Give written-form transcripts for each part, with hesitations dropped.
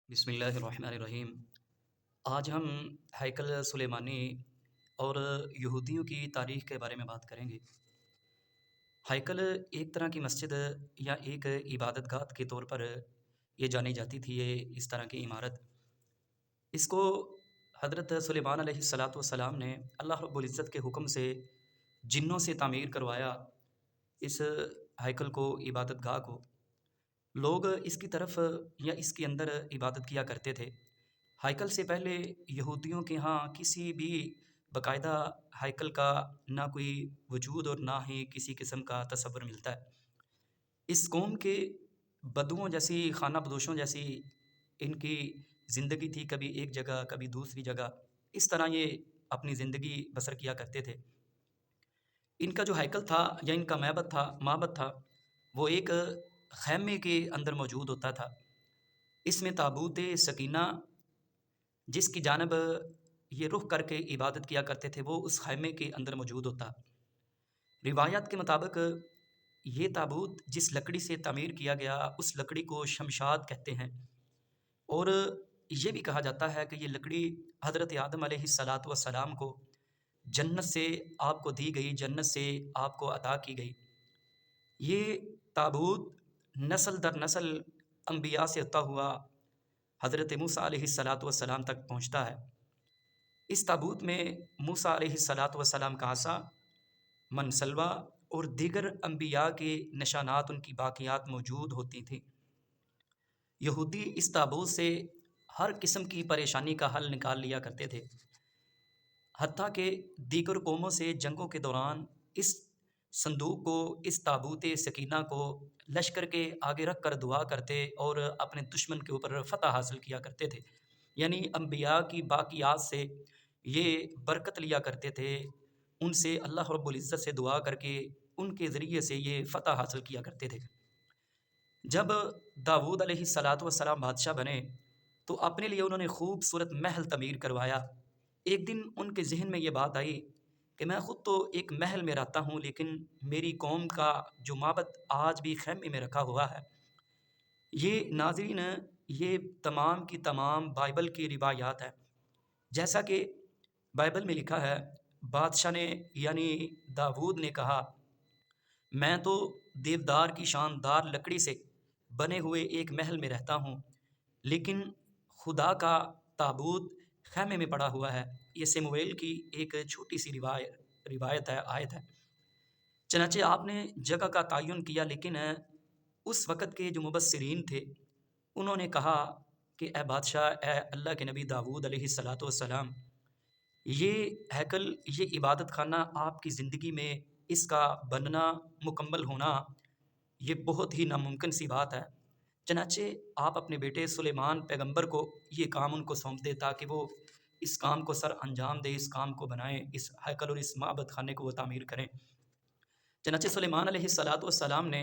بسم اللہ الرحمن الرحیم۔ آج ہم ہیکل سلیمانی اور یہودیوں کی تاریخ کے بارے میں بات کریں گے۔ ہیکل ایک طرح کی مسجد یا ایک عبادت گاہ کے طور پر یہ جانی جاتی تھی، یہ اس طرح کی عمارت۔ اس کو حضرت سلیمان علیہ السلام نے اللہ رب العزت کے حکم سے جنوں سے تعمیر کروایا۔ اس ہیکل کو، عبادت گاہ کو، لوگ اس کی طرف یا اس کے اندر عبادت کیا کرتے تھے۔ ہیکل سے پہلے یہودیوں کے ہاں کسی بھی باقاعدہ ہیکل کا نہ کوئی وجود اور نہ ہی کسی قسم کا تصور ملتا ہے۔ اس قوم کے بدوؤں جیسی، خانہ بدوشوں جیسی ان کی زندگی تھی، کبھی ایک جگہ کبھی دوسری جگہ، اس طرح یہ اپنی زندگی بسر کیا کرتے تھے۔ ان کا جو ہیکل تھا یا ان کا معبد تھا وہ ایک خیمے کے اندر موجود ہوتا تھا۔ اس میں تابوت سکینہ جس کی جانب یہ رخ کر کے عبادت کیا کرتے تھے وہ اس خیمے کے اندر موجود ہوتا۔ روایات کے مطابق یہ تابوت جس لکڑی سے تعمیر کیا گیا اس لکڑی کو شمشاد کہتے ہیں، اور یہ بھی کہا جاتا ہے کہ یہ لکڑی حضرت آدم علیہ السلام کو جنت سے آپ کو دی گئی، جنت سے آپ کو عطا کی گئی۔ یہ تابوت نسل در نسل انبیاء سے ہوتا ہوا حضرت موسیٰ علیہ السلام تک پہنچتا ہے۔ اس تابوت میں موسیٰ علیہ السلام کا عصا، منسلوہ اور دیگر انبیاء کے نشانات، ان کی باقیات موجود ہوتی تھیں۔ یہودی اس تابوت سے ہر قسم کی پریشانی کا حل نکال لیا کرتے تھے، حتیٰ کہ دیگر قوموں سے جنگوں کے دوران اس صندوق کو، اس تابوت سکینہ کو لشکر کے آگے رکھ کر دعا کرتے اور اپنے دشمن کے اوپر فتح حاصل کیا کرتے تھے۔ یعنی انبیاء کی باقیات سے یہ برکت لیا کرتے تھے، ان سے اللہ رب العزت سے دعا کر کے ان کے ذریعے سے یہ فتح حاصل کیا کرتے تھے۔ جب داؤد علیہ السلام بادشاہ بنے تو اپنے لیے انہوں نے خوبصورت محل تعمیر کروایا۔ ایک دن ان کے ذہن میں یہ بات آئی کہ میں خود تو ایک محل میں رہتا ہوں، لیکن میری قوم کا جو معبد آج بھی خیمے میں رکھا ہوا ہے۔ یہ ناظرین، یہ تمام کی تمام بائبل کی روایات ہے۔ جیسا کہ بائبل میں لکھا ہے، بادشاہ نے یعنی داؤد نے کہا، میں تو دیودار کی شاندار لکڑی سے بنے ہوئے ایک محل میں رہتا ہوں، لیکن خدا کا تابوت خیمے میں پڑا ہوا ہے۔ یہ سمویل کی ایک چھوٹی سی روایت ہے، آیت ہے۔ چنانچہ آپ نے جگہ کا تعین کیا، لیکن اس وقت کے جو مبصرین تھے انہوں نے کہا کہ اے بادشاہ، اے اللہ کے نبی داؤد علیہ السلام، یہ ہیکل، یہ عبادت خانہ آپ کی زندگی میں اس کا بننا، مکمل ہونا، یہ بہت ہی ناممکن سی بات ہے۔ چنانچہ آپ اپنے بیٹے سلیمان پیغمبر کو یہ کام ان کو سونپ دے تاکہ وہ اس کام کو سر انجام دے، اس کام کو بنائیں، اس ہیکل اور اس معبد خانے کو وہ تعمیر کریں۔ چنانچہ سلیمان علیہ السلام نے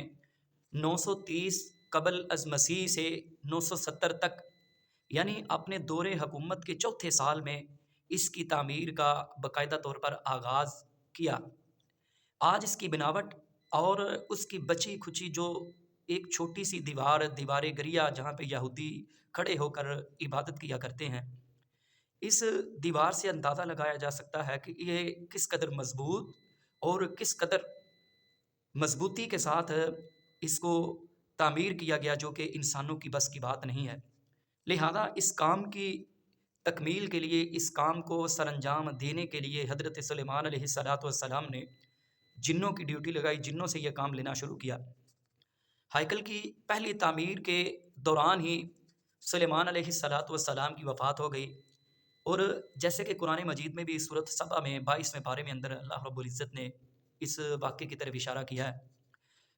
930 قبل از مسیح سے 970 تک، یعنی اپنے دور حکومت کے چوتھے سال میں اس کی تعمیر کا باقاعدہ طور پر آغاز کیا۔ آج اس کی بناوٹ اور اس کی بچی کھچی جو ایک چھوٹی سی دیوار گریہ جہاں پہ یہودی کھڑے ہو کر عبادت کیا کرتے ہیں، اس دیوار سے اندازہ لگایا جا سکتا ہے کہ یہ کس قدر مضبوط اور کس قدر مضبوطی کے ساتھ اس کو تعمیر کیا گیا، جو کہ انسانوں کی بس کی بات نہیں ہے۔ لہذا اس کام کی تکمیل کے لیے، اس کام کو سر انجام دینے کے لیے حضرت سلیمان علیہ السلام نے جنوں کی ڈیوٹی لگائی، جنوں سے یہ کام لینا شروع کیا۔ ہیکل کی پہلی تعمیر کے دوران ہی سلیمان علیہ السلام کی وفات ہو گئی، اور جیسے کہ قرآن مجید میں بھی سورۃ سبا میں 22ویں پارے میں اندر اللہ رب العزت نے اس واقعے کی طرف اشارہ کیا ہے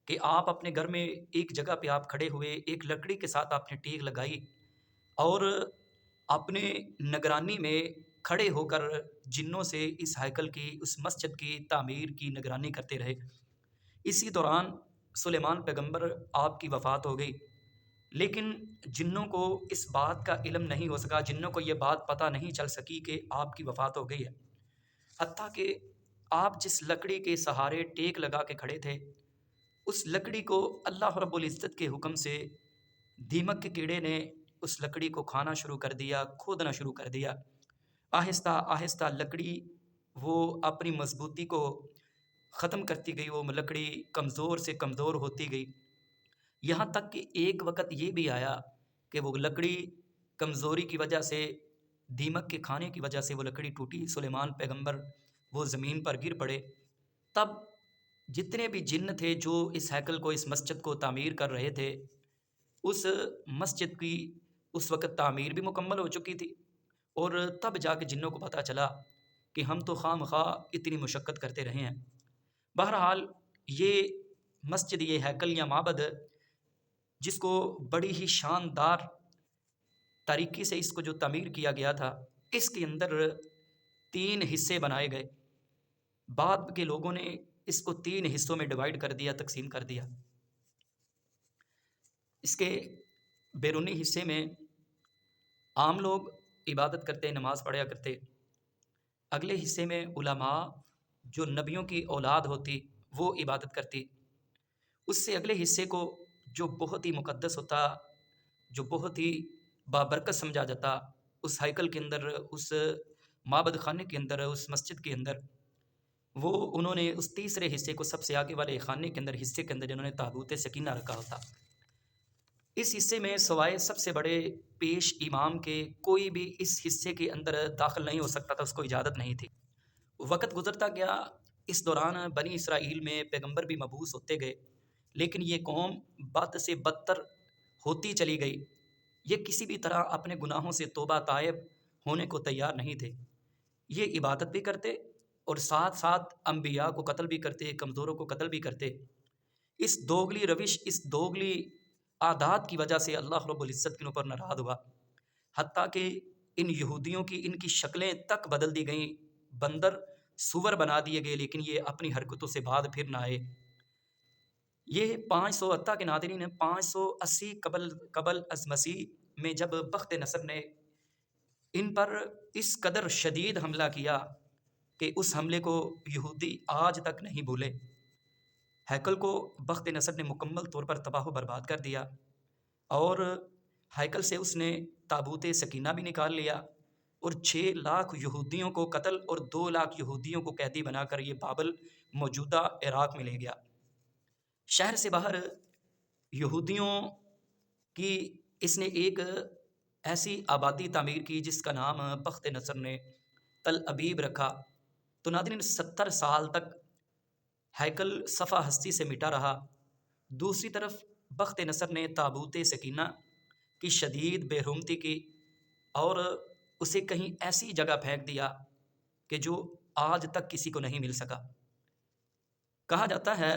کہ آپ اپنے گھر میں ایک جگہ پہ آپ کھڑے ہوئے، ایک لکڑی کے ساتھ آپ نے ٹیک لگائی اور اپنے نگرانی میں کھڑے ہو کر جنوں سے اس ہیکل کی، اس مسجد کی تعمیر کی نگرانی کرتے رہے۔ اسی دوران سلیمان پیغمبر آپ کی وفات ہو گئی، لیکن جنوں کو اس بات کا علم نہیں ہو سکا، جنوں کو یہ بات پتہ نہیں چل سکی کہ آپ کی وفات ہو گئی ہے، حتیٰ کہ آپ جس لکڑی کے سہارے ٹیک لگا کے کھڑے تھے اس لکڑی کو اللہ رب العزت کے حکم سے دیمک کے کیڑے نے اس لکڑی کو کھانا شروع کر دیا، کھودنا شروع کر دیا۔ آہستہ آہستہ لکڑی وہ اپنی مضبوطی کو ختم کرتی گئی، وہ لکڑی کمزور سے کمزور ہوتی گئی، یہاں تک کہ ایک وقت یہ بھی آیا کہ وہ لکڑی کمزوری کی وجہ سے، دیمک کے کھانے کی وجہ سے وہ لکڑی ٹوٹی، سلیمان پیغمبر وہ زمین پر گر پڑے۔ تب جتنے بھی جن تھے جو اس ہیکل کو، اس مسجد کو تعمیر کر رہے تھے، اس مسجد کی اس وقت تعمیر بھی مکمل ہو چکی تھی، اور تب جا کے جنوں کو پتہ چلا کہ ہم تو خواہ مخواہ اتنی مشقت کرتے رہے ہیں۔ بہرحال یہ مسجد، یہ ہیکل یا معبد، جس کو بڑی ہی شاندار طریقے سے اس کو جو تعمیر کیا گیا تھا، اس کے اندر 3 حصے بنائے گئے۔ بعد کے لوگوں نے اس کو 3 حصوں میں ڈیوائیڈ کر دیا، تقسیم کر دیا۔ اس کے بیرونی حصے میں عام لوگ عبادت کرتے، نماز پڑھا کرتے۔ اگلے حصے میں علماء، جو نبیوں کی اولاد ہوتی، وہ عبادت کرتی۔ اس سے اگلے حصے کو جو بہت ہی مقدس ہوتا، جو بہت ہی بابرکت سمجھا جاتا، اس ہیکل کے اندر، اس معبد خانے کے اندر، اس مسجد کے اندر، وہ انہوں نے اس تیسرے حصے کو، سب سے آگے والے خانے کے اندر، حصے کے اندر انہوں نے تابوت سکینہ رکھا ہوتا۔ اس حصے میں سوائے سب سے بڑے پیش امام کے کوئی بھی اس حصے کے اندر داخل نہیں ہو سکتا تھا، اس کو اجازت نہیں تھی۔ وقت گزرتا گیا، اس دوران بنی اسرائیل میں پیغمبر بھی مبعوث ہوتے گئے، لیکن یہ قوم بد سے بدتر ہوتی چلی گئی۔ یہ کسی بھی طرح اپنے گناہوں سے توبہ طائب ہونے کو تیار نہیں تھے۔ یہ عبادت بھی کرتے اور ساتھ ساتھ انبیاء کو قتل بھی کرتے، کمزوروں کو قتل بھی کرتے۔ اس دوگلی روش، اس دوگلی عادات کی وجہ سے اللہ رب العزت کے اوپر ناراض ہوا، حتیٰ کہ ان یہودیوں کی، ان کی شکلیں تک بدل دی گئیں، بندر، سور بنا دیے گئے، لیکن یہ اپنی حرکتوں سے بعد پھر نہ آئے۔ یہ 500 حتیٰ کے ناظرین 580 قبل از مسیح میں جب بخت نصر نے ان پر اس قدر شدید حملہ کیا کہ اس حملے کو یہودی آج تک نہیں بھولے۔ ہیکل کو بخت نصر نے مکمل طور پر تباہ و برباد کر دیا، اور ہیکل سے اس نے تابوت سکینہ بھی نکال لیا، اور 6 لاکھ یہودیوں کو قتل اور 2 لاکھ یہودیوں کو قیدی بنا کر یہ بابل موجودہ عراق میں لے گیا۔ شہر سے باہر یہودیوں کی اس نے ایک ایسی آبادی تعمیر کی جس کا نام بخت نصر نے تل ابیب رکھا۔ تو ناظرین 70 سال تک ہیکل صفحہ ہستی سے مٹا رہا۔ دوسری طرف بخت نصر نے تابوت سکینہ کی شدید بے حرمتی کی، اور اسے کہیں ایسی جگہ پھینک دیا کہ جو آج تک کسی کو نہیں مل سکا۔ کہا جاتا ہے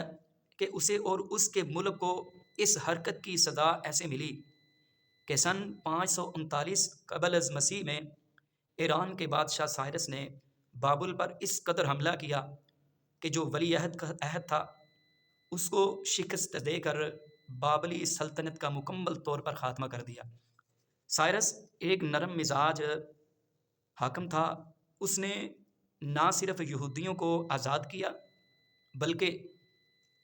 کہ اسے اور اس کے ملک کو اس حرکت کی سزا ایسے ملی کہ سن 539 قبل از مسیح میں ایران کے بادشاہ سائرس نے بابل پر اس قدر حملہ کیا کہ جو ولی عہد کا عہد تھا، اس کو شکست دے کر بابلی سلطنت کا مکمل طور پر خاتمہ کر دیا۔ سائرس ایک نرم مزاج حاکم تھا۔ اس نے نہ صرف یہودیوں کو آزاد کیا، بلکہ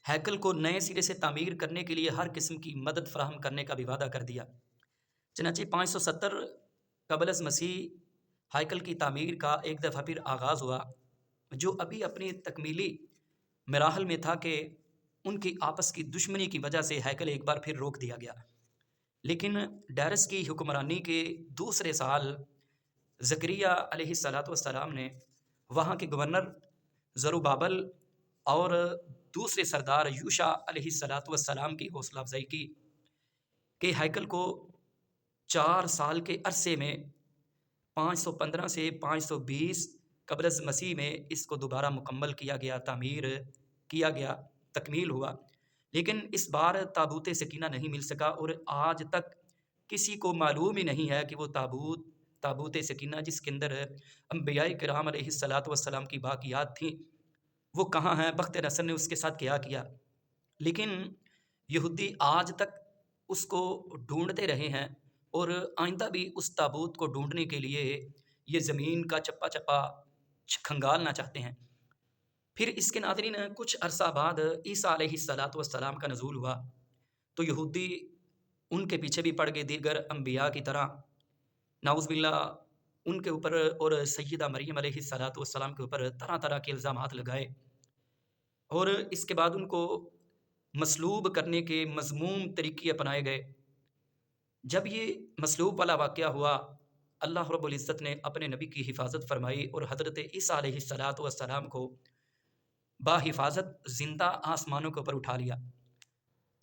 ہیکل کو نئے سرے سے تعمیر کرنے کے لیے ہر قسم کی مدد فراہم کرنے کا بھی وعدہ کر دیا۔ چنانچہ 570 قبل از مسیح ہیکل کی تعمیر کا ایک دفعہ پھر آغاز ہوا، جو ابھی اپنی تکمیلی مراحل میں تھا کہ ان کی آپس کی دشمنی کی وجہ سے ہیکل ایک بار پھر روک دیا گیا۔ لیکن ڈیرس کی حکمرانی کے دوسرے سال زکریا علیہ السلام نے وہاں کے گورنر زروبابل اور دوسرے سردار یوشع علیہ السلام کی حوصلہ افزائی کی کہ ہیکل کو 4 سال کے عرصے میں 515 سے 520 قبل از مسیح میں اس کو دوبارہ مکمل کیا گیا، تعمیر کیا گیا، تکمیل ہوا۔ لیکن اس بار تابوت سکینہ نہیں مل سکا، اور آج تک کسی کو معلوم ہی نہیں ہے کہ وہ تابوت سکینہ جس کے اندر انبیاء کرام علیہ السلام کی باقیات تھیں، وہ کہاں ہیں، بخت نصر نے اس کے ساتھ کیا کیا۔ لیکن یہودی آج تک اس کو ڈھونڈتے رہے ہیں، اور آئندہ بھی اس تابوت کو ڈھونڈنے کے لیے یہ زمین کا چپا چپا کھنگالنا چاہتے ہیں۔ پھر اس کے ناظرین کچھ عرصہ بعد عیسیٰ علیہ السلام کا نزول ہوا، تو یہودی ان کے پیچھے بھی پڑ گئے دیگر انبیاء کی طرح، نعوذ باللہ ان کے اوپر اور سیدہ مریم علیہ الصلاۃ والسلام کے اوپر طرح طرح کے الزامات لگائے، اور اس کے بعد ان کو مصلوب کرنے کے مذموم طریقے اپنائے گئے۔ جب یہ مصلوب والا واقعہ ہوا، اللہ رب العزت نے اپنے نبی کی حفاظت فرمائی اور حضرت عیسیٰ علیہ الصلاۃ والسلام کو باحفاظت زندہ آسمانوں کے اوپر اٹھا لیا۔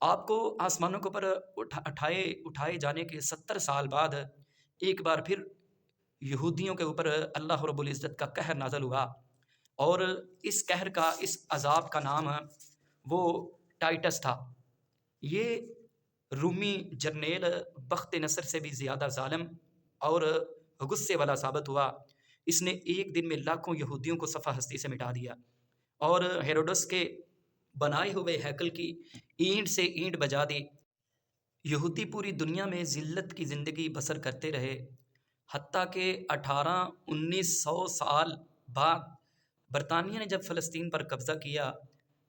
آپ کو آسمانوں کے اوپر اٹھائے جانے کے 70 سال بعد ایک بار پھر یہودیوں کے اوپر اللہ رب العزت کا قہر نازل ہوا، اور اس قہر کا، اس عذاب کا نام وہ ٹائٹس تھا۔ یہ رومی جرنیل بخت نصر سے بھی زیادہ ظالم اور غصے والا ثابت ہوا۔ اس نے ایک دن میں لاکھوں یہودیوں کو صفحہ ہستی سے مٹا دیا، اور ہیروڈس کے بنائے ہوئے ہیکل کی اینٹ سے اینٹ بجا دی۔ یہودی پوری دنیا میں ذلت کی زندگی بسر کرتے رہے، حتیٰ کہ 1900 سال بعد برطانیہ نے جب فلسطین پر قبضہ کیا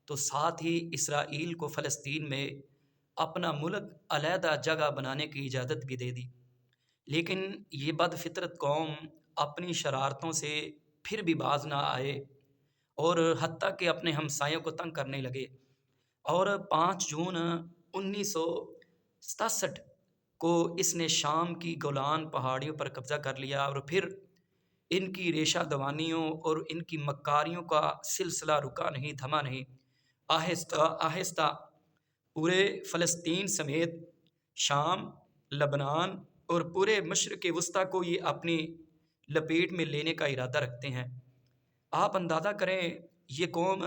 تو ساتھ ہی اسرائیل کو فلسطین میں اپنا ملک علیحدہ جگہ بنانے کی اجازت بھی دے دی، لیکن یہ بد فطرت قوم اپنی شرارتوں سے پھر بھی باز نہ آئے، اور حتیٰ کہ اپنے ہمسایوں کو تنگ کرنے لگے، اور 5 جون 1967 کو اس نے شام کی گولان پہاڑیوں پر قبضہ کر لیا، اور پھر ان کی ریشہ دوانیوں اور ان کی مکاریوں کا سلسلہ رکا نہیں، تھما نہیں۔ آہستہ آہستہ پورے فلسطین سمیت شام، لبنان اور پورے مشرق وسطیٰ کو یہ اپنی لپیٹ میں لینے کا ارادہ رکھتے ہیں۔ آپ اندازہ کریں، یہ قوم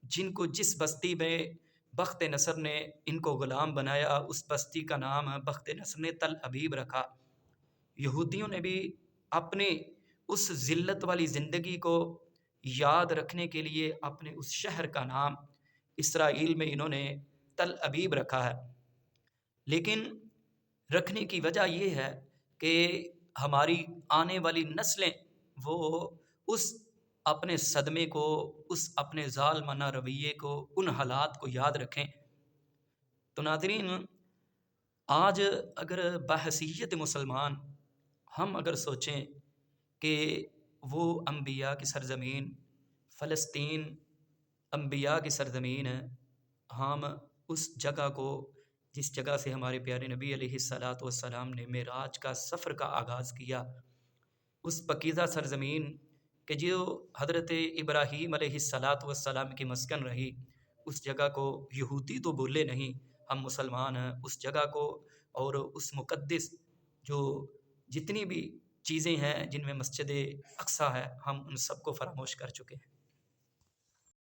جن کو جس بستی میں بخت نصر نے ان کو غلام بنایا، اس بستی کا نام بخت نصر نے تل ابیب رکھا۔ یہودیوں نے بھی اپنے اس ذلت والی زندگی کو یاد رکھنے کے لیے اپنے اس شہر کا نام اسرائیل میں انہوں نے تل ابیب رکھا ہے۔ لیکن رکھنے کی وجہ یہ ہے کہ ہماری آنے والی نسلیں وہ اس اپنے صدمے کو، اس اپنے ظالمانہ رویے کو، ان حالات کو یاد رکھیں۔ تو ناظرین، آج اگر بحیثیت مسلمان ہم اگر سوچیں کہ وہ انبیاء کی سرزمین فلسطین انبیاء کی سرزمین ہے، ہم اس جگہ کو، جس جگہ سے ہمارے پیارے نبی علیہ الصلاۃ والسلام نے معراج کا سفر کا آغاز کیا، اس پاکیزہ سرزمین کہ جو حضرت ابراہیم علیہ الصلاۃ والسلام کی مسکن رہی، اس جگہ کو یہودی تو بولے نہیں، ہم مسلمان ہیں، اس جگہ کو اور اس مقدس جو جتنی بھی چیزیں ہیں جن میں مسجد اقصیٰ ہے، ہم ان سب کو فراموش کر چکے ہیں۔